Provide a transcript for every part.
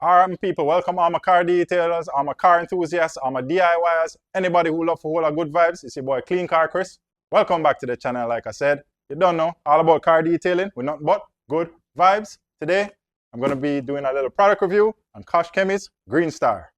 Alright, people, welcome all my car detailers, all my car enthusiasts, all my DIYers, anybody who love for whole of good vibes. It's your boy Clean Car Chris. Welcome back to the channel. Like I said, you don't know all about car detailing with nothing but good vibes. Today, I'm going to be doing a little product review on Koch Chemie's Green Star.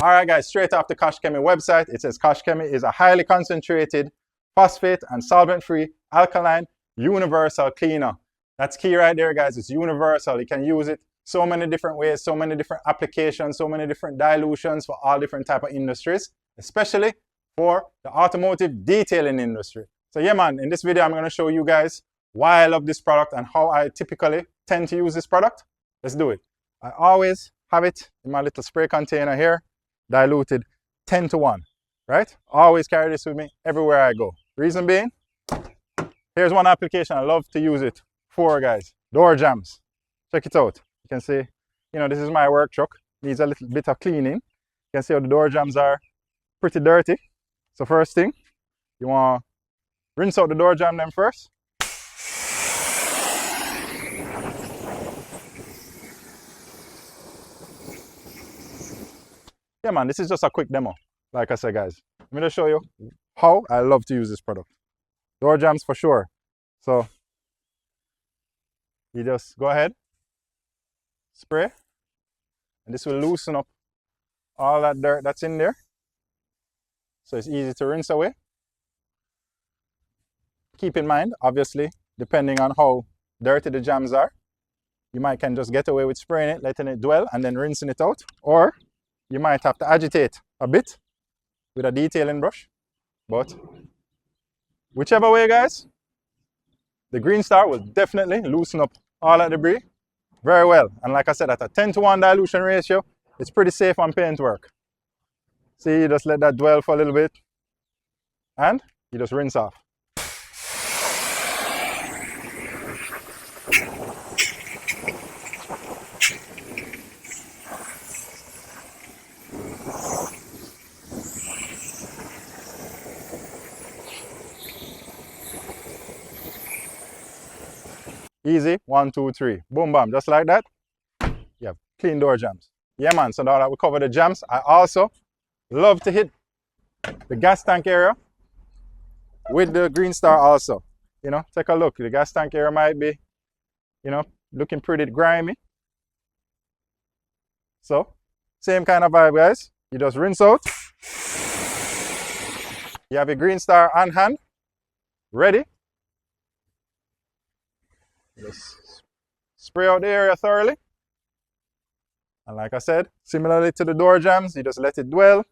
Alright guys, straight off the Koch Chemie website, it says Koch Chemie is a highly concentrated, phosphate and solvent-free, alkaline, universal cleaner. That's key right there guys, it's universal. You can use it so many different ways, so many different applications, so many different dilutions for all different type of industries, especially for the automotive detailing industry. So yeah man, in this video I'm going to show you guys why I love this product and how I typically tend to use this product. Let's do it. I always have it in my little spray container here, diluted 10 to 1, right? Always carry this with me everywhere I go. Reason being, here's one application I love to use it for, guys. Door jams. Check it out. You can see, you know, this is my work truck. Needs a little bit of cleaning. You can see how the door jams are pretty dirty. So first thing, you want to rinse out the door jam them first. Yeah man, this is just a quick demo. Like I said guys, let me just show you how I love to use this product. Door jams for sure. So you just go ahead, spray, and this will loosen up all that dirt that's in there. So it's easy to rinse away. Keep in mind, obviously, depending on how dirty the jams are, you might can just get away with spraying it, letting it dwell, and then rinsing it out. Or you might have to agitate a bit with a detailing brush. But whichever way guys, the Green Star will definitely loosen up all that debris very well. And like I said, at a 10 to 1 dilution ratio, it's pretty safe on paint work. See, you just let that dwell for a little bit and you just rinse off. Easy, 1, 2, 3, boom, bam, just like that. You have clean door jams. Yeah man, so now that we cover the jams, I also love to hit the gas tank area with the Green Star also. You know, take a look, the gas tank area might be, you know, looking pretty grimy. So, same kind of vibe guys, you just rinse out. You have your Green Star on hand, ready. Just spray out the area thoroughly. And like I said, similarly to the door jams, you just let it dwell.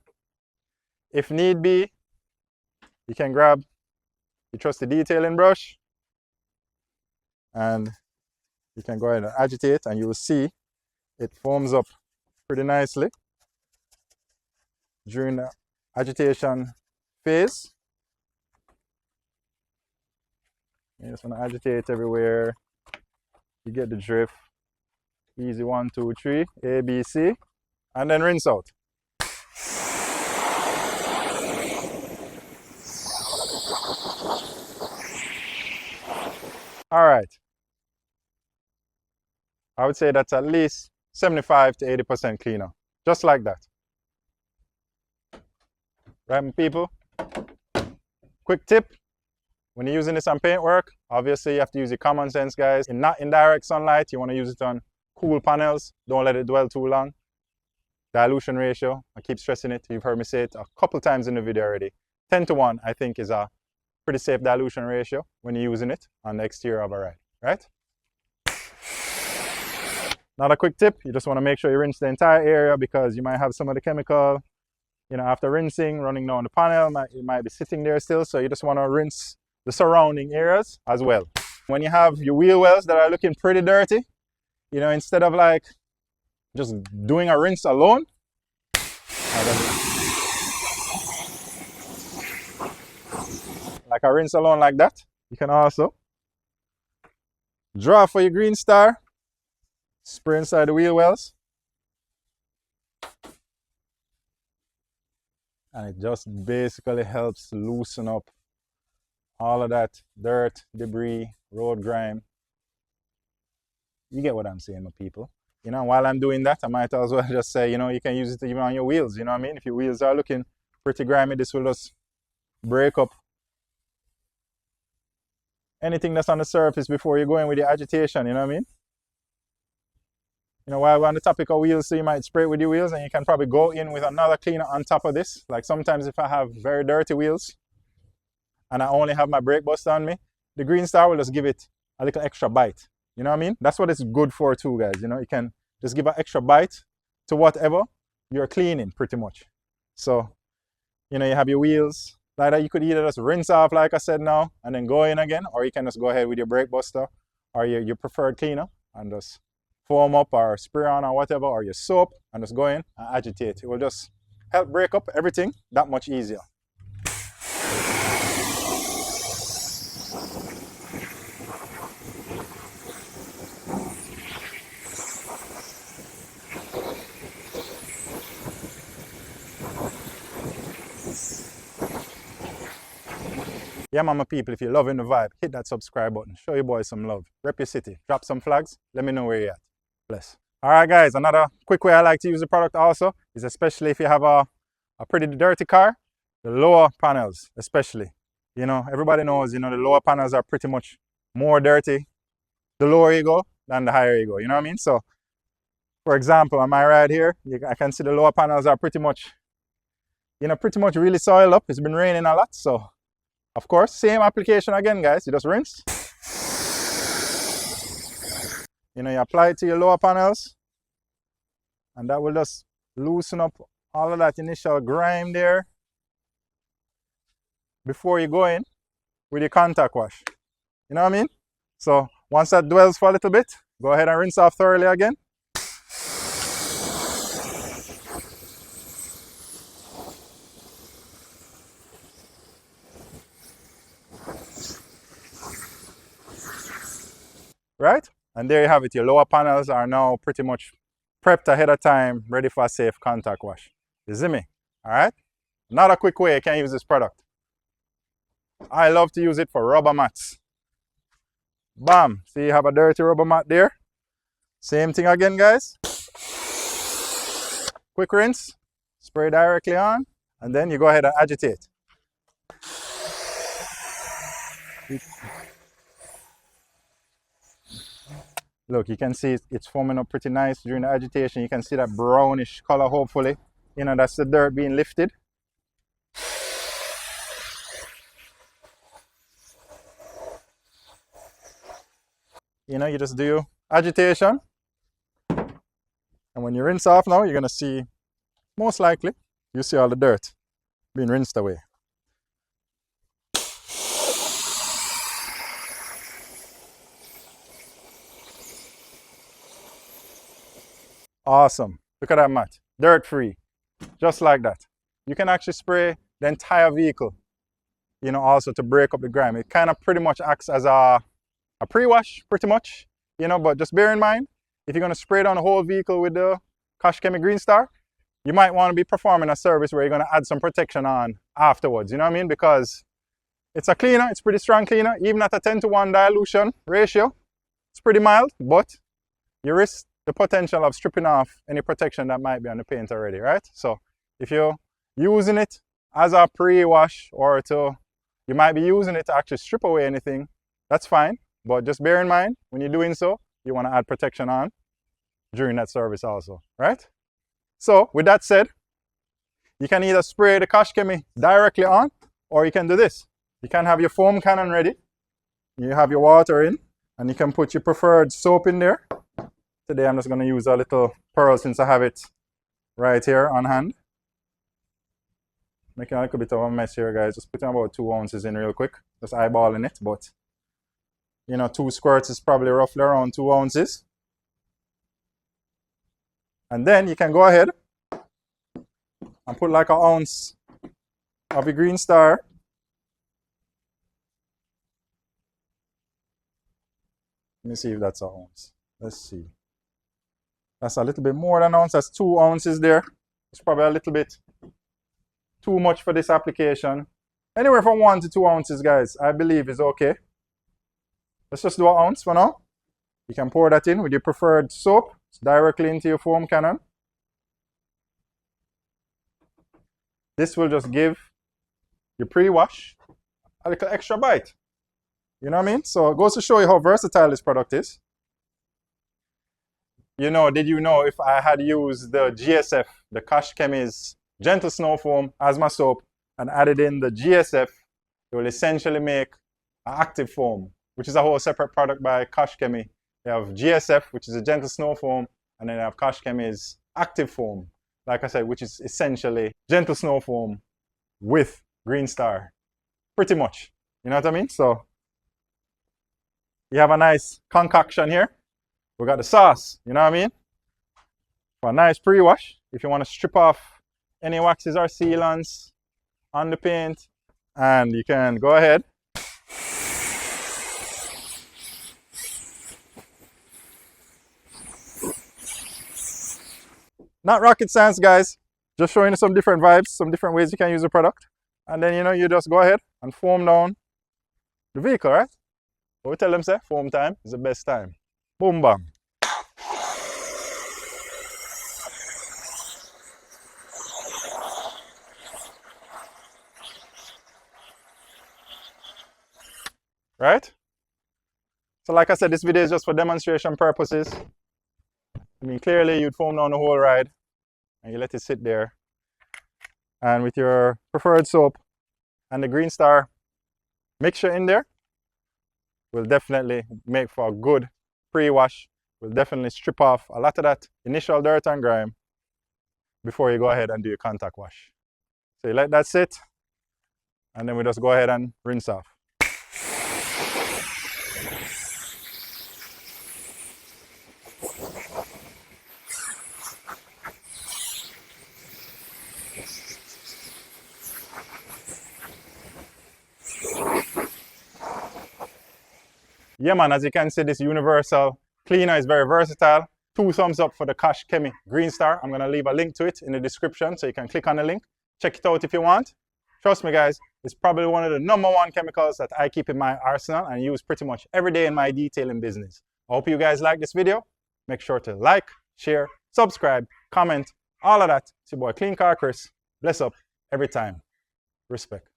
If need be, you can grab your trusty detailing brush and you can go ahead and agitate, and you will see it foams up pretty nicely during the agitation phase. You just want to agitate everywhere. You get the drift. Easy, 1, 2, 3, A, B, C, and then rinse out. All right. I would say that's at least 75 to 80% cleaner, just like that. Right, people? Quick tip. When you're using this on paint work, obviously you have to use your common sense, guys. Not in direct sunlight, you want to use it on cool panels. Don't let it dwell too long. Dilution ratio, I keep stressing it. You've heard me say it a couple times in the video already. 10 to 1, I think, is a pretty safe dilution ratio when you're using it on the exterior of a ride, right? Another quick tip, you just want to make sure you rinse the entire area because you might have some of the chemical, you know, after rinsing, running down the panel, it might be sitting there still. So you just want to rinse the surrounding areas as well. When you have your wheel wells that are looking pretty dirty, you know, instead of like just doing a rinse alone, like a rinse alone like that, you can also draw for your Green Star, spray inside the wheel wells, And it just basically helps loosen up all of that dirt, debris, road grime. You get what I'm saying, my people. You know, while I'm doing that, I might as well just say, you know, you can use it even on your wheels. You know what I mean? If your wheels are looking pretty grimy, this will just break up anything that's on the surface before you go in with your agitation. You know what I mean? You know, while we're on the topic of wheels, so you might spray it with your wheels, and you can probably go in with another cleaner on top of this. Like sometimes if I have very dirty wheels and I only have my brake buster on me, the Green Star will just give it a little extra bite. You know what I mean? That's what it's good for too, guys. You know, you can just give an extra bite to whatever you're cleaning pretty much. So, you know, you have your wheels like that. You could either just rinse off, like I said now, and then go in again, or you can just go ahead with your brake buster or your preferred cleaner and just foam up or spray on or whatever, or your soap, and just go in and agitate. It will just help break up everything that much easier. Yeah, mama people, if you're loving the vibe, hit that subscribe button. Show your boys some love. Rep your city. Drop some flags. Let me know where you're at. Bless. All right, guys, another quick way I like to use the product also is especially if you have a pretty dirty car, the lower panels especially. You know, everybody knows, you know, the lower panels are pretty much more dirty the lower you go than the higher you go. You know what I mean? So, for example, on my ride here, I can see the lower panels are pretty much, you know, pretty much really soiled up. It's been raining a lot, so of course, same application again, guys. You just rinse. You know, you apply it to your lower panels, and that will just loosen up all of that initial grime there before you go in with your contact wash. You know what I mean? So once that dwells for a little bit, go ahead and rinse off thoroughly again. Right? And there you have it. Your lower panels are now pretty much prepped ahead of time, ready for a safe contact wash. You see me? All right? Another quick way you can use this product. I love to use it for rubber mats. Bam! See, you have a dirty rubber mat there. Same thing again, guys. Quick rinse, spray directly on, and then you go ahead and agitate. Look, you can see it's foaming up pretty nice during the agitation. You can see that brownish color, hopefully. You know, that's the dirt being lifted. You know, you just do agitation. And when you rinse off now, you're going to see, most likely, you see all the dirt being rinsed away. Awesome. Look at that mat. Dirt free. Just like that. You can actually spray the entire vehicle, you know, also to break up the grime. It kind of pretty much acts as a pre-wash, pretty much, you know, but just bear in mind, if you're going to spray down the whole vehicle with the Koch Chemie Green Star, you might want to be performing a service where you're going to add some protection on afterwards, you know what I mean? Because it's a cleaner, it's pretty strong cleaner, even at a 10-to-1 dilution ratio, it's pretty mild, but you risk the potential of stripping off any protection that might be on the paint already, right? So if you're using it as a pre-wash or you might be using it to actually strip away anything, that's fine. But just bear in mind, when you're doing so, you want to add protection on during that service also, right? So with that said, you can either spray the Koch Chemie directly on, or you can do this. You can have your foam cannon ready. You have your water in, and you can put your preferred soap in there. Today I'm just going to use a little pearl since I have it right here on hand. Making a little bit of a mess here, guys. Just putting about 2 ounces in real quick. Just eyeballing it, but you know, 2 squirts is probably roughly around 2 ounces. And then you can go ahead and put like 1 ounce of your Green Star. Let me see if that's 1 ounce. Let's see. That's a little bit more than 1 ounce. That's 2 ounces there. It's probably a little bit too much for this application. Anywhere from 1 to 2 ounces, guys, I believe is okay. Let's just do an ounce for now. You can pour that in with your preferred soap directly into your foam cannon. This will just give your pre-wash a little extra bite. You know what I mean? So it goes to show you how versatile this product is. You know, did you know if I had used the GSF, the Koch Chemie's gentle snow foam as my soap and added in the GSF, it will essentially make an active foam, which is a whole separate product by Koch Chemie. They have GSF, which is a gentle snow foam, and then they have Koch Chemie's active foam, like I said, which is essentially gentle snow foam with Green Star, pretty much. You know what I mean? So you have a nice concoction here. We got the sauce, you know what I mean? For a nice pre-wash, if you want to strip off any waxes or sealants on the paint, and you can go ahead. Not rocket science, guys. Just showing you some different vibes, some different ways you can use the product. And then, you know, you just go ahead and foam down the vehicle, right? What we tell them, say, foam time is the best time. Boom, bam. Right? So like I said, this video is just for demonstration purposes. I mean, clearly you'd foam down the whole ride and you let it sit there. And with your preferred soap and the Green Star mixture in there, will definitely make for a good pre-wash. Will definitely strip off a lot of that initial dirt and grime before you go ahead and do your contact wash. So you let that sit, and then we just go ahead and rinse off. Yeah, man, as you can see, this universal cleaner is very versatile. 2 thumbs up for the Koch Chemie Green Star. I'm going to leave a link to it in the description, so you can click on the link. Check it out if you want. Trust me, guys, it's probably one of the #1 chemicals that I keep in my arsenal and use pretty much every day in my detailing business. I hope you guys like this video. Make sure to like, share, subscribe, comment, all of that. It's your boy Clean Car Chris. Bless up every time. Respect.